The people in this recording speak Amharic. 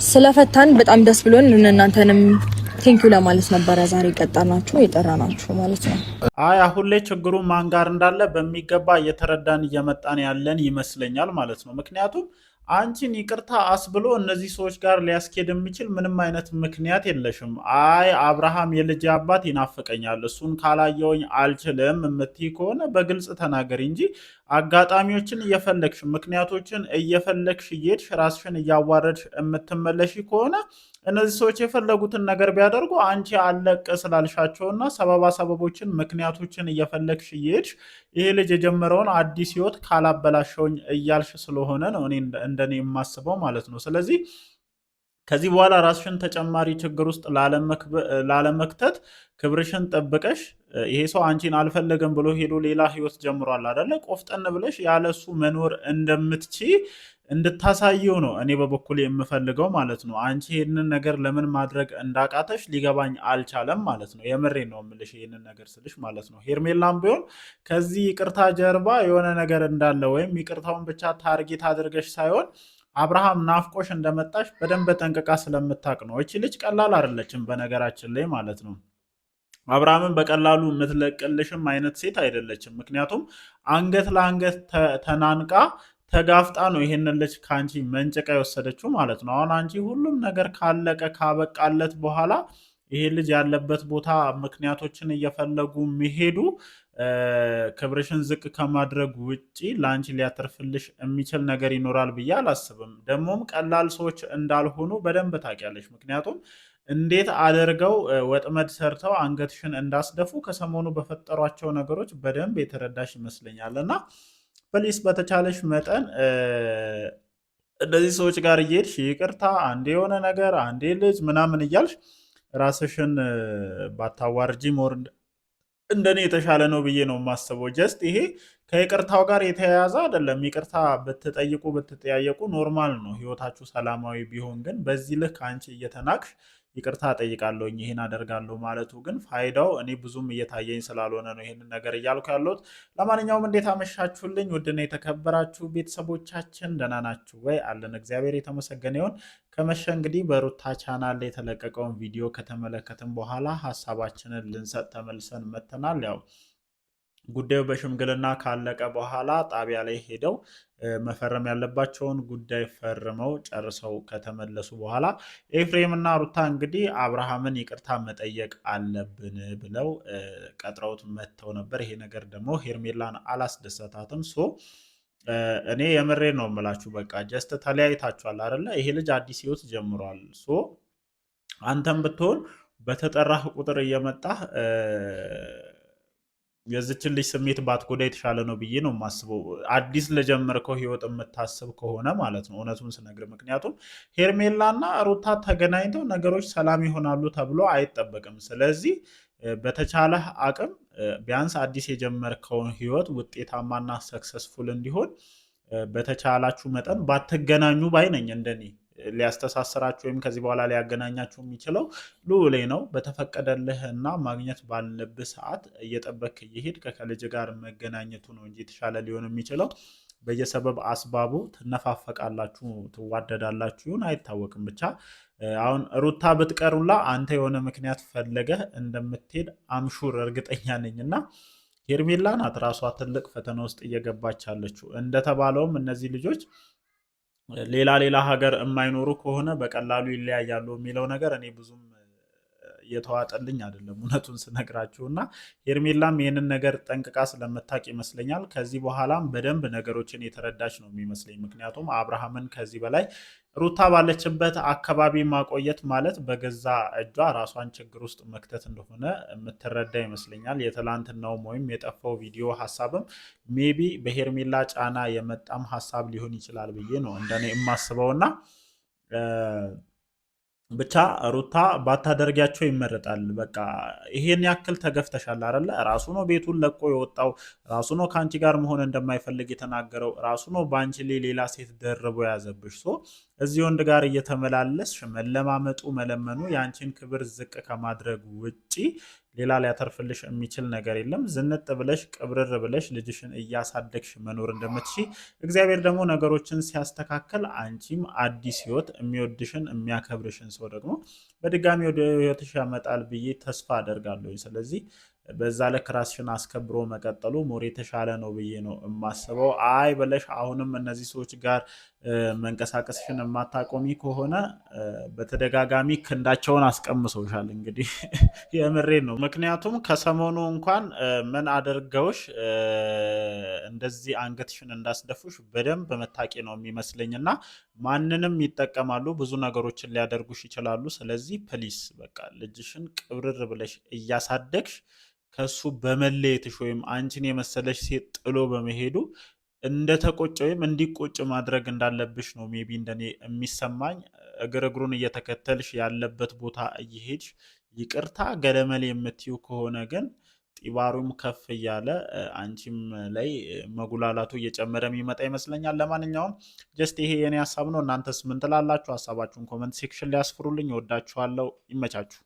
ስለፈታን በጣም ደስ ብሎን እናንተንም ቴንኪው ለማለት ነበረ ዛሬ ቀጣናችሁ የጠራናችሁ ማለት ነው። አይ አሁን ላይ ችግሩ ማን ጋር እንዳለ በሚገባ እየተረዳን እየመጣን ያለን ይመስለኛል ማለት ነው። ምክንያቱም አንቺን ይቅርታ አስብሎ እነዚህ ሰዎች ጋር ሊያስኬድ የሚችል ምንም አይነት ምክንያት የለሽም። አይ አብርሃም የልጅ አባት ይናፍቀኛል፣ እሱን ካላየውኝ አልችልም የምትይ ከሆነ በግልጽ ተናገሪ እንጂ አጋጣሚዎችን እየፈለግሽ ምክንያቶችን እየፈለግሽ እየሄድሽ ራስሽን እያዋረድሽ የምትመለሽ ከሆነ እነዚህ ሰዎች የፈለጉትን ነገር ቢያደርጉ አንቺ አለቀ ስላልሻቸውና ሰበባ ሰበቦችን ምክንያቶችን እየፈለግሽ እየሄድሽ ይሄ ልጅ የጀመረውን አዲስ ህይወት ካላበላሸውኝ እያልሽ ስለሆነ ነው እኔ እንደኔ የማስበው ማለት ነው። ስለዚህ ከዚህ በኋላ ራስሽን ተጨማሪ ችግር ውስጥ ላለመክተት ክብርሽን ጠብቀሽ ይሄ ሰው አንቺን አልፈለገም ብሎ ሄዶ ሌላ ህይወት ጀምሯል አይደለ? ቆፍጠን ብለሽ ያለሱ መኖር እንደምትችይ እንድታሳየው ነው እኔ በበኩል የምፈልገው ማለት ነው። አንቺ ይህንን ነገር ለምን ማድረግ እንዳቃተሽ ሊገባኝ አልቻለም ማለት ነው። የምሬ ነው የምልሽ ይህንን ነገር ስልሽ ማለት ነው። ሄርሜላም ቢሆን ከዚህ ይቅርታ ጀርባ የሆነ ነገር እንዳለ ወይም ይቅርታውን ብቻ ታርጌት አድርገሽ ሳይሆን አብርሃም ናፍቆሽ እንደመጣሽ በደንብ ጠንቅቃ ስለምታቅ ነው። እቺ ልጅ ቀላል አይደለችም በነገራችን ላይ ማለት ነው። አብርሃምን በቀላሉ የምትለቅልሽም አይነት ሴት አይደለችም። ምክንያቱም አንገት ለአንገት ተናንቃ ተጋፍጣ ነው ይሄንን ልጅ ከአንቺ መንጨቃ የወሰደችው ማለት ነው። አሁን አንቺ ሁሉም ነገር ካለቀ ካበቃለት በኋላ ይሄ ልጅ ያለበት ቦታ ምክንያቶችን እየፈለጉ የሚሄዱ ክብርሽን ዝቅ ከማድረግ ውጪ ለአንቺ ሊያተርፍልሽ የሚችል ነገር ይኖራል ብዬ አላስብም። ደግሞም ቀላል ሰዎች እንዳልሆኑ በደንብ ታውቂያለሽ። ምክንያቱም እንዴት አድርገው ወጥመድ ሰርተው አንገትሽን እንዳስደፉ ከሰሞኑ በፈጠሯቸው ነገሮች በደንብ የተረዳሽ ይመስለኛል። እና ፕሊስ በተቻለሽ መጠን እነዚህ ሰዎች ጋር እየሄድሽ ይቅርታ አንዴ የሆነ ነገር አንዴ ልጅ ምናምን እያልሽ ራስሽን ባታዋርጂ ሞር እንደኔ የተሻለ ነው ብዬ ነው የማስበው። ጀስት ይሄ ከይቅርታው ጋር የተያያዘ አይደለም። ይቅርታ ብትጠይቁ ብትጠያየቁ ኖርማል ነው፣ ህይወታችሁ ሰላማዊ ቢሆን። ግን በዚህ ልክ አንቺ እየተናቅሽ ይቅርታ ጠይቃለሁኝ ይሄን አደርጋለሁ ማለቱ ግን ፋይዳው እኔ ብዙም እየታየኝ ስላልሆነ ነው ይሄንን ነገር እያልኩ ያለሁት። ለማንኛውም እንዴት አመሻችሁልኝ ውድና የተከበራችሁ ቤተሰቦቻችን፣ ደህና ናችሁ ወይ? አለን እግዚአብሔር የተመሰገነ ይሁን። ከመሸ እንግዲህ በሩታ ቻናል ላይ የተለቀቀውን ቪዲዮ ከተመለከትን በኋላ ሀሳባችንን ልንሰጥ ተመልሰን መተናል። ያው ጉዳዩ በሽምግልና ካለቀ በኋላ ጣቢያ ላይ ሄደው መፈረም ያለባቸውን ጉዳይ ፈርመው ጨርሰው ከተመለሱ በኋላ ኤፍሬምና ሩታ እንግዲህ አብርሃምን ይቅርታ መጠየቅ አለብን ብለው ቀጥረውት መጥተው ነበር። ይሄ ነገር ደግሞ ሄርሜላን አላስደሰታትም። እኔ የምሬ ነው የምላችሁ። በቃ ጀስት ተለያይታችኋል አይደለ? ይሄ ልጅ አዲስ ህይወት ጀምሯል። አንተም ብትሆን በተጠራህ ቁጥር እየመጣህ የዚችን ልጅ ስሜት ባትጎዳ የተሻለ ነው ብዬ ነው የማስበው። አዲስ ለጀመርከው ህይወት የምታስብ ከሆነ ማለት ነው፣ እውነቱን ስነግር። ምክንያቱም ሄርሜላና ሩታ ተገናኝተው ነገሮች ሰላም ይሆናሉ ተብሎ አይጠበቅም። ስለዚህ በተቻለህ አቅም ቢያንስ አዲስ የጀመርከውን ህይወት ውጤታማና ሰክሰስፉል እንዲሆን በተቻላችሁ መጠን ባትገናኙ ባይ ነኝ እንደኔ። ሊያስተሳስራችሁ ወይም ከዚህ በኋላ ሊያገናኛችሁ የሚችለው ልዑሌ ነው። በተፈቀደልህ እና ማግኘት ባለብህ ሰዓት እየጠበክ እየሄድክ ከልጅ ጋር መገናኘቱ ነው እንጂ የተሻለ ሊሆን የሚችለው በየሰበብ አስባቡ ትነፋፈቃላችሁ፣ ትዋደዳላችሁ፣ ይሁን አይታወቅም። ብቻ አሁን ሩታ ብትቀሩላ አንተ የሆነ ምክንያት ፈለገህ እንደምትሄድ አምሹር እርግጠኛ ነኝ። እና ሄርሜላ ናት ራሷ ትልቅ ፈተና ውስጥ እየገባች ያለችው። እንደተባለውም እነዚህ ልጆች ሌላ ሀገር የማይኖሩ ከሆነ በቀላሉ ይለያያሉ የሚለው ነገር እኔ ብዙም እየተዋጠልኝ አይደለም እውነቱን ስነግራችሁ። እና ሄርሜላም ይህንን ነገር ጠንቅቃ ስለምታውቅ ይመስለኛል ከዚህ በኋላም በደንብ ነገሮችን የተረዳች ነው የሚመስለኝ። ምክንያቱም አብርሃምን ከዚህ በላይ ሩታ ባለችበት አካባቢ ማቆየት ማለት በገዛ እጇ ራሷን ችግር ውስጥ መክተት እንደሆነ የምትረዳ ይመስለኛል። የትላንትናውም ወይም የጠፋው ቪዲዮ ሀሳብም ሜቢ በሄርሜላ ጫና የመጣም ሀሳብ ሊሆን ይችላል ብዬ ነው እንደኔ የማስበውና ብቻ ሩታ ባታደርጊያቸው ይመረጣል። በቃ ይሄን ያክል ተገፍተሻል አይደለ? ራሱ ነው ቤቱን ለቆ የወጣው፣ ራሱ ነው ከአንቺ ጋር መሆን እንደማይፈልግ የተናገረው፣ ራሱ ነው በአንቺ ላይ ሌላ ሴት ደርቦ ያዘብሽ። እዚህ ወንድ ጋር እየተመላለስሽ መለማመጡ መለመኑ የአንቺን ክብር ዝቅ ከማድረግ ውጪ ሌላ ሊያተርፍልሽ የሚችል ነገር የለም። ዝንጥ ብለሽ ቅብርር ብለሽ ልጅሽን እያሳደግሽ መኖር እንደምትችይ እግዚአብሔር ደግሞ ነገሮችን ሲያስተካከል አንቺም አዲስ ህይወት የሚወድሽን የሚያከብርሽን ሰው ደግሞ በድጋሚ ወደ ህይወትሽ ያመጣል ብዬ ተስፋ አደርጋለሁ። ስለዚህ በዛ ልክ ራስሽን አስከብሮ መቀጠሉ ሞር የተሻለ ነው ብዬ ነው የማስበው። አይ ብለሽ አሁንም እነዚህ ሰዎች ጋር መንቀሳቀስሽን የማታቆሚ ከሆነ በተደጋጋሚ ክንዳቸውን አስቀምሰውሻል። እንግዲህ የምሬን ነው። ምክንያቱም ከሰሞኑ እንኳን ምን አድርገውሽ እንደዚህ አንገትሽን እንዳስደፉሽ በደንብ መታቂ ነው የሚመስለኝ እና ማንንም ይጠቀማሉ፣ ብዙ ነገሮችን ሊያደርጉሽ ይችላሉ። ስለዚህ ፕሊስ በቃ ልጅሽን ቅብርር ብለሽ እያሳደግሽ ከሱ በመለየትሽ ወይም አንቺን የመሰለሽ ሴት ጥሎ በመሄዱ እንደተቆጨ ወይም እንዲቆጭ ማድረግ እንዳለብሽ ነው ሜቢ እንደኔ የሚሰማኝ። እግር እግሩን እየተከተልሽ ያለበት ቦታ እየሄድሽ ይቅርታ ገለመል የምትዩ ከሆነ ግን ጢባሩም ከፍ እያለ አንቺም ላይ መጉላላቱ እየጨመረ የሚመጣ ይመስለኛል። ለማንኛውም ጀስት ይሄ የኔ ሀሳብ ነው። እናንተስ ምን ትላላችሁ? ሀሳባችሁን ኮመንት ሴክሽን ላይ አስፍሩልኝ። እወዳችኋለሁ። ይመቻችሁ።